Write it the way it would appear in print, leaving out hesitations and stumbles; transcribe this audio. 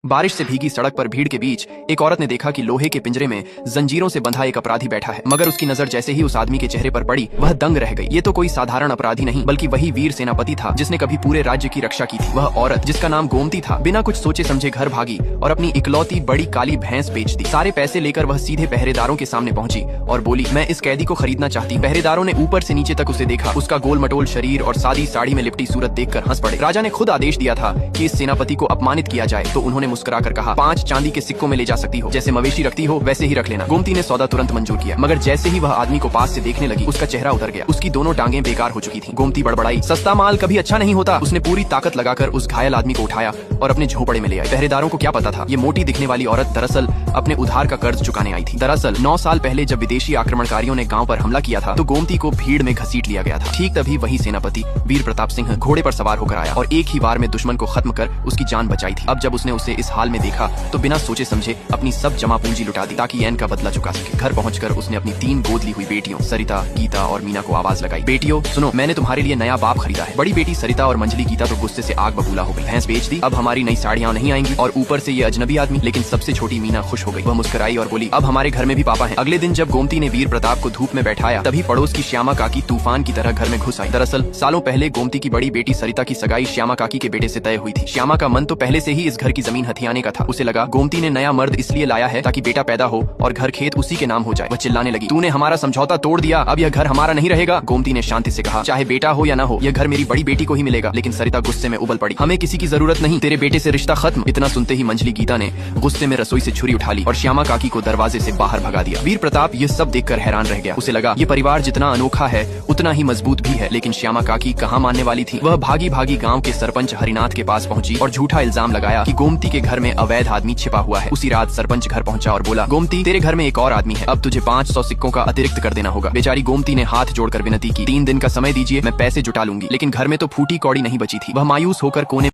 बारिश से भीगी सड़क पर भीड़ के बीच एक औरत ने देखा कि लोहे के पिंजरे में जंजीरों से बंधा एक अपराधी बैठा है, मगर उसकी नजर जैसे ही उस आदमी के चेहरे पर पड़ी वह दंग रह गई। ये तो कोई साधारण अपराधी नहीं बल्कि वही वीर सेनापति था जिसने कभी पूरे राज्य की रक्षा की थी। वह औरत जिसका नाम गोमती था बिना कुछ सोचे समझे घर भागी और अपनी इकलौती बड़ी काली भैंस बेच दी। सारे पैसे लेकर वह सीधे पहरेदारों के सामने पहुंची और बोली, मैं इस कैदी को खरीदना चाहती। पहरेदारों ने ऊपर से नीचे तक उसे देखा। उसका गोल मटोल शरीर और सादी साड़ी में लिपटी सूरत देखकर हंस पड़े। राजा ने खुद आदेश दिया था कि इस सेनापति को अपमानित किया जाए, तो उन्होंने मुस्कुराकर कहा, 5 चांदी के सिक्कों में ले जा सकती हो, जैसे मवेशी रखती हो वैसे ही रख लेना। गोमती ने सौदा तुरंत मंजूर किया, मगर जैसे ही वह आदमी को पास से देखने लगी उसका चेहरा उतर गया। उसकी दोनों टांगें बेकार हो चुकी थीं। गोमती बड़बड़ाई, सस्ता माल कभी अच्छा नहीं होता। उसने पूरी ताकत लगाकर उस घायल आदमी को उठाया और अपने झोपड़े में ले आई। पहरेदारों को क्या पता था ये मोटी दिखने वाली औरत दरअसल अपने उधार का कर्ज चुकाने आई थी। दरअसल 9 साल पहले जब विदेशी आक्रमणकारियों ने गांव पर हमला किया था तो गोमती को भीड़ में घसीट लिया गया था। ठीक तभी वही सेनापति वीर प्रताप सिंह घोड़े पर सवार होकर आया और एक ही बार में दुश्मन को खत्म कर उसकी जान बचाई थी। अब जब उसने उसे इस हाल में देखा तो बिना सोचे समझे अपनी सब जमा पूंजी लुटा दी ताकि एन का बदला चुका सके। घर पहुंचकर उसने अपनी 3 गोद ली हुई बेटियों सरिता, गीता और मीना को आवाज लगाई, बेटियों सुनो, मैंने तुम्हारे लिए नया बाप खरीदा है। बड़ी बेटी सरिता और मंजली गीता तो गुस्से से आग बबूला हो गई। भैंस बेच दी, अब हमारी नई साड़ियां नहीं आएंगी और ऊपर से ये अजनबी आदमी। लेकिन सबसे छोटी मीना खुश हो गई। वह मुस्कुराई और बोली, अब हमारे घर में भी पापा हैं। अगले दिन जब गोमती ने वीर प्रताप को धूप में बैठाया तभी पड़ोस की श्यामा काकी तूफान की तरह घर में घुस आई। दरअसल सालों पहले गोमती की बड़ी बेटी सरिता की सगाई श्यामा काकी के बेटे से तय हुई थी। श्यामा का मन तो पहले से ही इस घर की जमीन हथियाने का था। उसे लगा गोमती ने नया मर्द इसलिए लाया है ताकि बेटा पैदा हो और घर खेत उसी के नाम हो जाए। वह चिल्लाने लगी, तूने हमारा समझौता तोड़ दिया, अब यह घर हमारा नहीं रहेगा। गोमती ने शांति से कहा, चाहे बेटा हो या ना हो, यह घर मेरी बड़ी बेटी को ही मिलेगा। लेकिन सरिता गुस्से में उबल पड़ी, हमें किसी की जरूरत नहीं, तेरे बेटे से रिश्ता खत्म। इतना सुनते ही मंजली गीता ने गुस्से में रसोई से छुरी उठा ली और श्यामा काकी को दरवाजे से बाहर भगा दिया। वीर प्रताप ये सब देखकर हैरान रह गया। उसे लगा ये परिवार जितना अनोखा है उतना ही मजबूत भी है। लेकिन श्यामा काकी कहाँ मानने वाली थी। वह भागी भागी गांव के सरपंच हरिनाथ के पास पहुंची और झूठा इल्जाम लगाया कि गोमती के घर में अवैध आदमी छिपा हुआ है। उसी रात सरपंच घर पहुंचा और बोला, गोमती तेरे घर में एक और आदमी है, अब तुझे 500 सिक्कों का अतिरिक्त कर देना होगा। बेचारी गोमती ने हाथ जोड़कर विनती की, 3 दिन का समय दीजिए, मैं पैसे जुटा लूंगी। लेकिन घर में तो फूटी कौड़ी नहीं बची थी। वह मायूस होकर कोने